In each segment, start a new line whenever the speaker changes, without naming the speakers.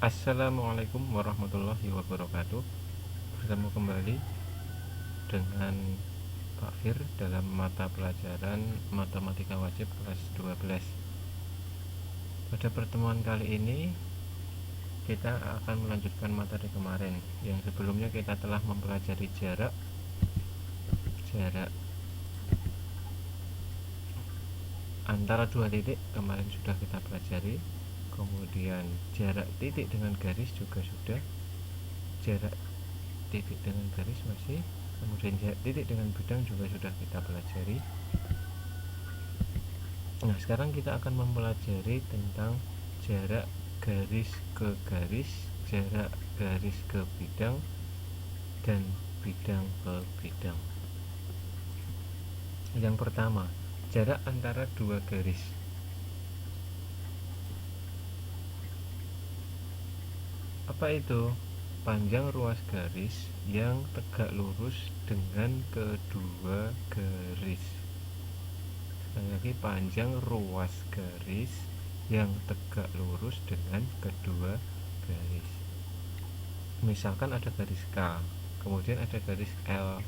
Assalamualaikum warahmatullahi wabarakatuh. Bertemu kembali dengan Pak Fir dalam mata pelajaran Matematika Wajib kelas 12. Pada pertemuan kali ini kita akan melanjutkan materi kemarin. Yang sebelumnya kita telah mempelajari jarak antara dua titik, kemarin sudah kita pelajari. Kemudian jarak titik dengan garis juga sudah. Jarak titik dengan garis masih. Kemudian jarak titik dengan bidang juga sudah kita pelajari. Nah, sekarang kita akan mempelajari tentang jarak garis ke garis, jarak garis ke bidang, dan bidang ke bidang. Yang pertama, jarak antara dua garis. Apa itu? Panjang ruas garis yang tegak lurus dengan kedua garis. Sekali lagi, panjang ruas garis yang tegak lurus dengan kedua garis. Misalkan ada garis K, kemudian ada garis L.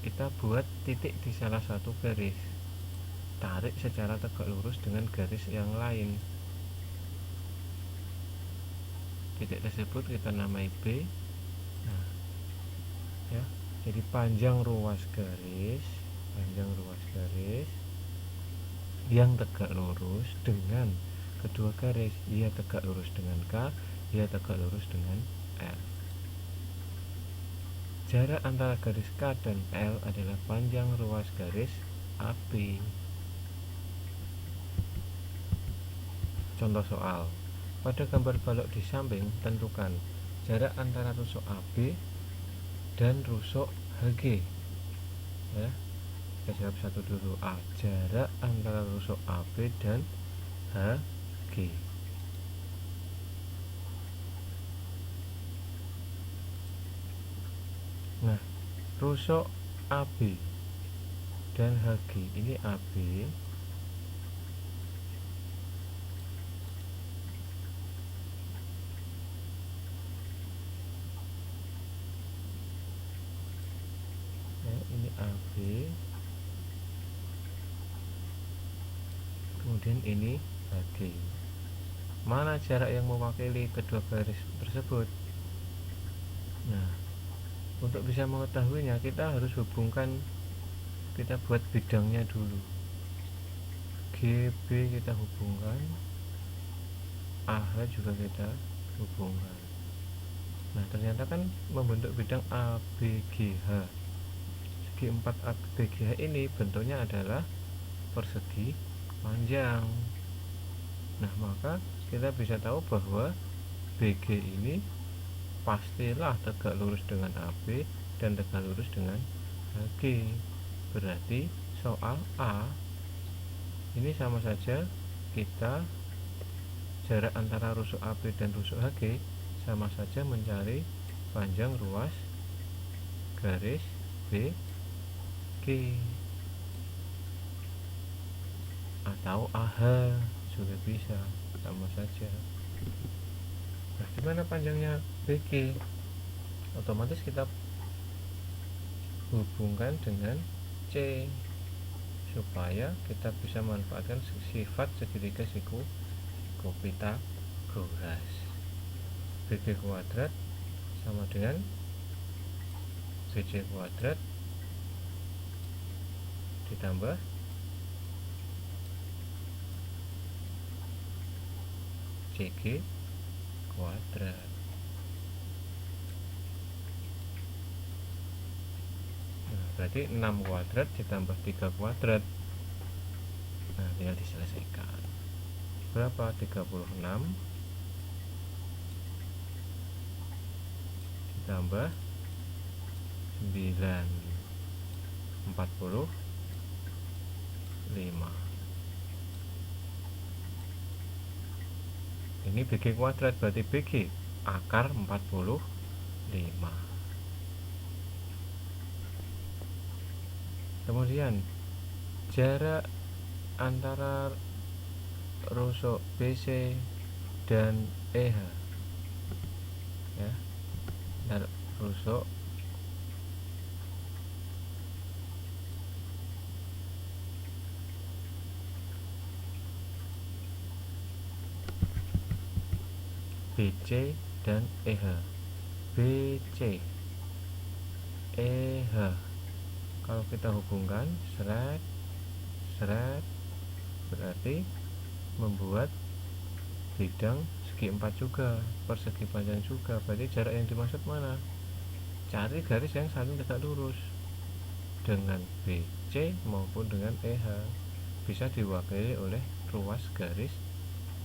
Kita buat titik di salah satu garis, tarik secara tegak lurus dengan garis yang lain. Titik tersebut kita namai B. Nah, ya, jadi panjang ruas garis yang tegak lurus dengan kedua garis, ia tegak lurus dengan K, ia tegak lurus dengan L. Jarak antara garis K dan L adalah panjang ruas garis AB. Contoh soal. Pada gambar balok di samping, tentukan jarak antara rusuk AB dan rusuk HG. Ya, kita jawab satu dulu. A. Jarak antara rusuk AB dan HG. Nah, rusuk AB dan HG, ini AB, ya, ini AB, kemudian ini HG. Mana jarak yang mewakili kedua garis tersebut? Nah, untuk bisa mengetahuinya kita harus hubungkan, kita buat bidangnya dulu. GB kita hubungkan, AH juga kita hubungkan. Nah, ternyata kan membentuk bidang ABGH. Segi 4 ABGH ini bentuknya adalah persegi panjang. Nah, maka kita bisa tahu bahwa BG ini pastilah tegak lurus dengan AB dan tegak lurus dengan HG. Berarti soal A ini sama saja, kita jarak antara rusuk AB dan rusuk HG sama saja mencari panjang ruas garis BG atau AH juga bisa, sama saja. Nah, gimana panjangnya BG? Otomatis kita hubungkan dengan C supaya kita bisa manfaatkan sifat segitiga siku Pitagoras. BG kuadrat sama dengan BC kuadrat ditambah CG kuadrat. Nah, berarti 6 kuadrat ditambah 3 kuadrat. Nah, tinggal diselesaikan. Berapa? 36 ditambah 9, 45. Ini BG kuadrat, berarti BG akar 45. Kemudian jarak antara rusuk BC dan EH ya. Dan rusuk BC dan EH. BC EH kalau kita hubungkan seret berarti membuat bidang segi 4 juga, persegi panjang juga. Berarti jarak yang dimaksud mana? Cari garis yang saling tegak lurus dengan BC maupun dengan EH. Bisa diwakili oleh ruas garis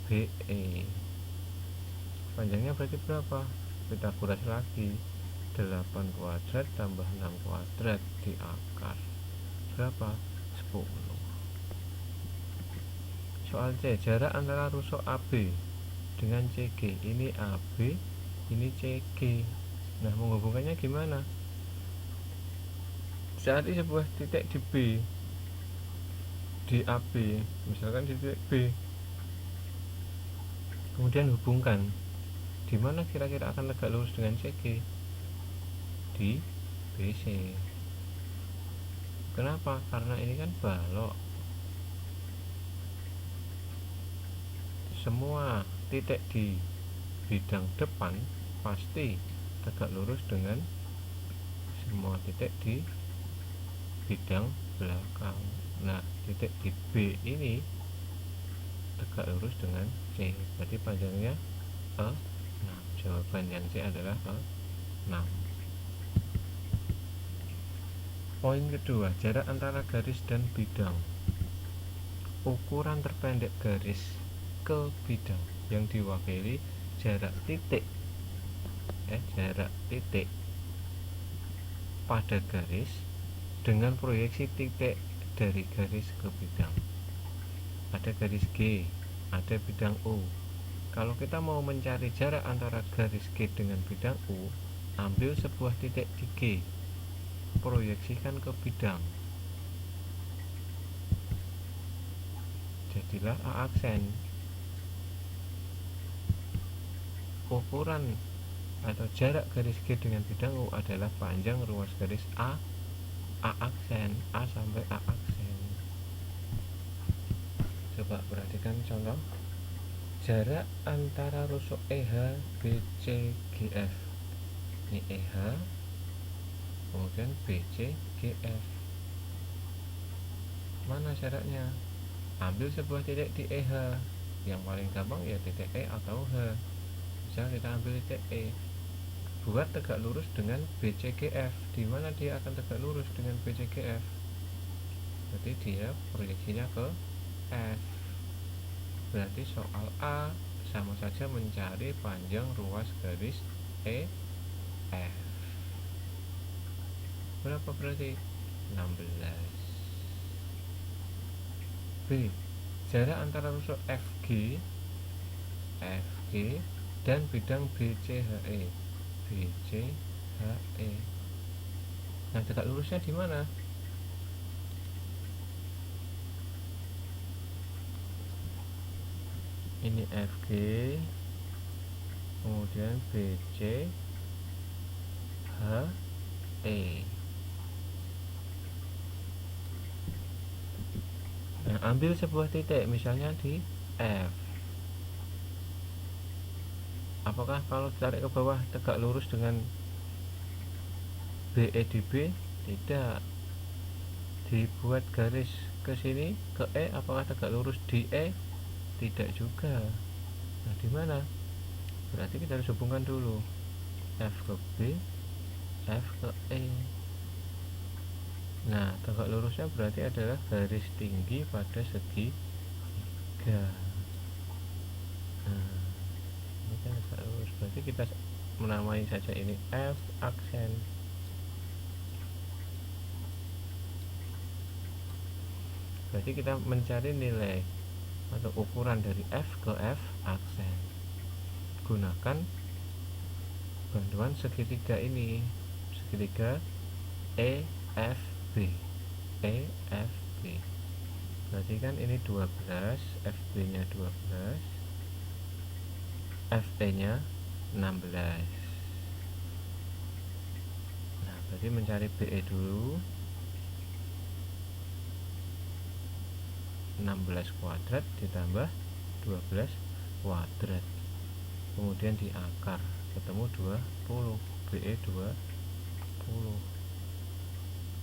BE. Panjangnya berarti berapa? Kita kuras lagi. 8 kuadrat tambah 6 kuadrat di akar berapa? 10. Soal C, jarak antara rusuk AB dengan CG. Ini AB, ini CG. Nah, menghubungkannya gimana? Cari sebuah titik di B, di AB, misalkan di titik B, kemudian hubungkan. Di mana kira-kira akan tegak lurus dengan CG? Di BC. Kenapa? Karena ini kan balok. Semua titik di bidang depan pasti tegak lurus dengan semua titik di bidang belakang. Nah, titik di B ini tegak lurus dengan C. Berarti panjangnya E6. Jawaban yang C adalah E6. Poin kedua, jarak antara garis dan bidang. Ukuran terpendek garis ke bidang yang diwakili jarak titik jarak titik pada garis dengan proyeksi titik dari garis ke bidang. Ada garis G, ada bidang U. Kalau kita mau mencari jarak antara garis G dengan bidang U, ambil sebuah titik di G, proyeksikan ke bidang, jadilah A aksen. Ukuran atau jarak garis G dengan bidang U adalah panjang ruas garis A aksen, A sampai A aksen. Coba perhatikan contoh. Jarak antara rusuk EH BC GF. Ini EH, kemudian BC GF. Mana jaraknya? Ambil sebuah titik di EH. Yang paling gampang ya titik E atau H. Misal kita ambil titik E, buat tegak lurus dengan BCGF. Di mana dia akan tegak lurus dengan BCGF? Berarti dia proyeksinya ke F. Berarti soal A sama saja mencari panjang ruas garis EF. Berapa berarti? 16. B, jarak antara rusuk FG dan bidang BCHE. Nah, tegak lurusnya di mana? Ini FG, kemudian BCHE. Nah, ambil sebuah titik, misalnya di F. Apakah kalau ditarik ke bawah tegak lurus dengan BE di B? Tidak. Dibuat garis ke sini ke E, apakah tegak lurus di E? Tidak juga. Nah, di mana? Berarti kita harus hubungkan dulu F ke B, F ke E. Nah, tegak lurusnya berarti adalah garis tinggi pada segi 3. Nah, ini kan tegak lurus, berarti kita menamai saja ini F aksen. Berarti kita mencari nilai atau ukuran dari F ke F aksen. Gunakan bantuan segitiga ini, segitiga EFB. berarti kan ini 12, FB nya 12, FT nya 16. Nah berarti mencari BE dulu. 16 kuadrat ditambah 12 kuadrat, kemudian di akar ketemu 20, BE 20.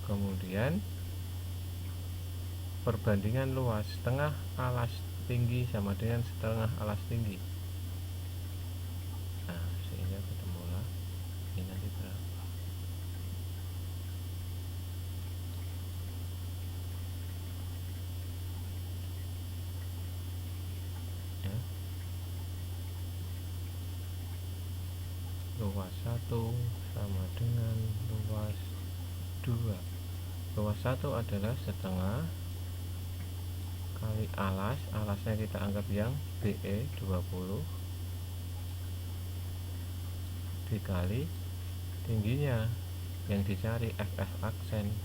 Kemudian perbandingan luas, setengah alas tinggi sama dengan setengah alas tinggi. Nah sehingga ketemulah ini nanti berapa. Ya, luas 1 sama dengan luas 2. Luas 1 adalah setengah kali alas, alasnya kita anggap yang BE 20 dikali tingginya yang dicari FF aksen,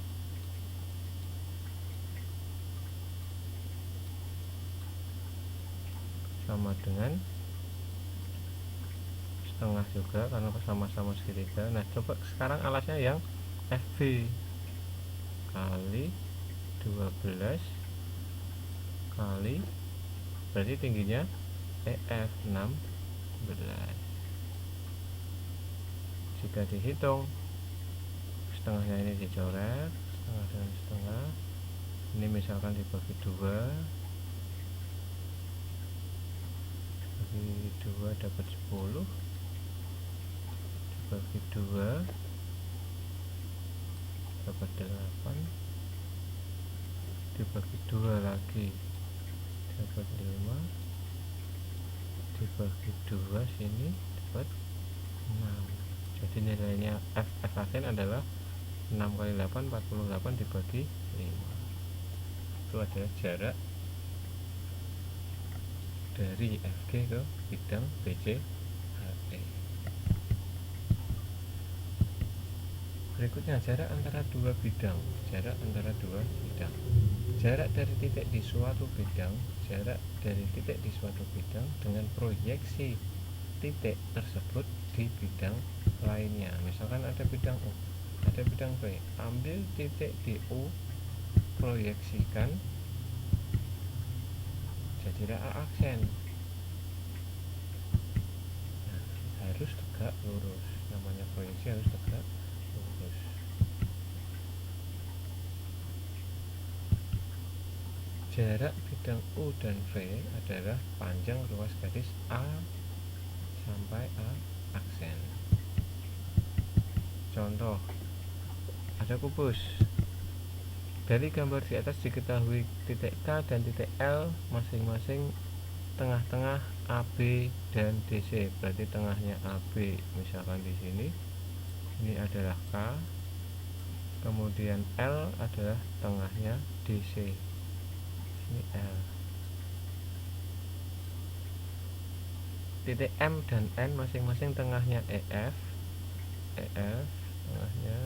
sama dengan setengah juga karena sama-sama segitiga. Nah coba sekarang alasnya yang FB kali 12 kali, berarti tingginya EF 16. Jika dihitung setengahnya ini dicoret, setengah dan setengah, ini misalkan dibagi 2, dibagi 2 dapat 10, dibagi 2 dapat 8, dibagi 2 lagi dapat 5, dibagi 2 sini dapat 6. Jadi nilainya FF aksen adalah 6 kali 8, 48 dibagi 5. Itu adalah jarak dari FG ke bidang BC HE. Berikutnya jarak antara dua bidang. Jarak antara dua bidang. Jarak dari titik di suatu bidang, jarak dari titik di suatu bidang dengan proyeksi titik tersebut di bidang lainnya. Misalkan ada bidang U, ada bidang B, ambil titik di U, proyeksikan jadilah A aksen. Nah, harus tegak lurus, namanya proyeksi harus tegak lurus. Jarak bidang U dan V adalah panjang ruas garis A sampai A aksen. Contoh, ada kubus. Dari gambar di atas diketahui titik K dan titik L masing-masing tengah-tengah AB dan DC. Berarti tengahnya AB, misalkan di sini. Ini adalah K. Kemudian L adalah tengahnya DC. Ini L. Titik M dan N masing-masing tengahnya EF. EF tengahnya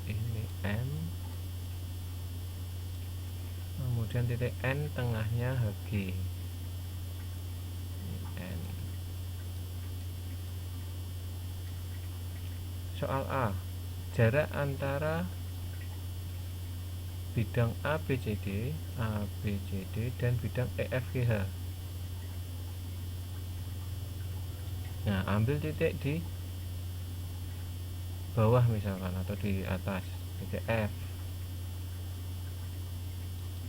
ini M. Kemudian titik N tengahnya HG. Ini N. Soal A, jarak antara bidang ABCD dan bidang EFGH. Nah, ambil titik di bawah misalkan atau di atas, titik F.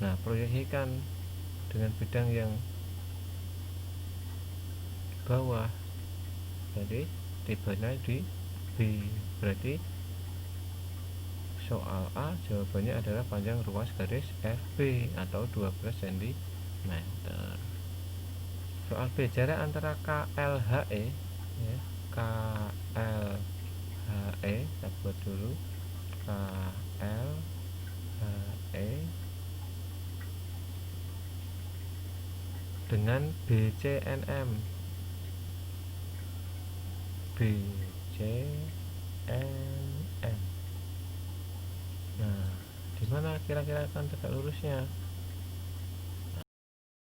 Nah, proyeksikan dengan bidang yang bawah. Jadi tibanya di B. Berarti soal A jawabannya adalah panjang ruas garis FB atau 12 cm. Soal B, jarak antara KLHE ya, KLHE kita buat dulu, KLHE dengan BCNM. BCNM. Nah, dimana kira-kira akan tegak lurusnya?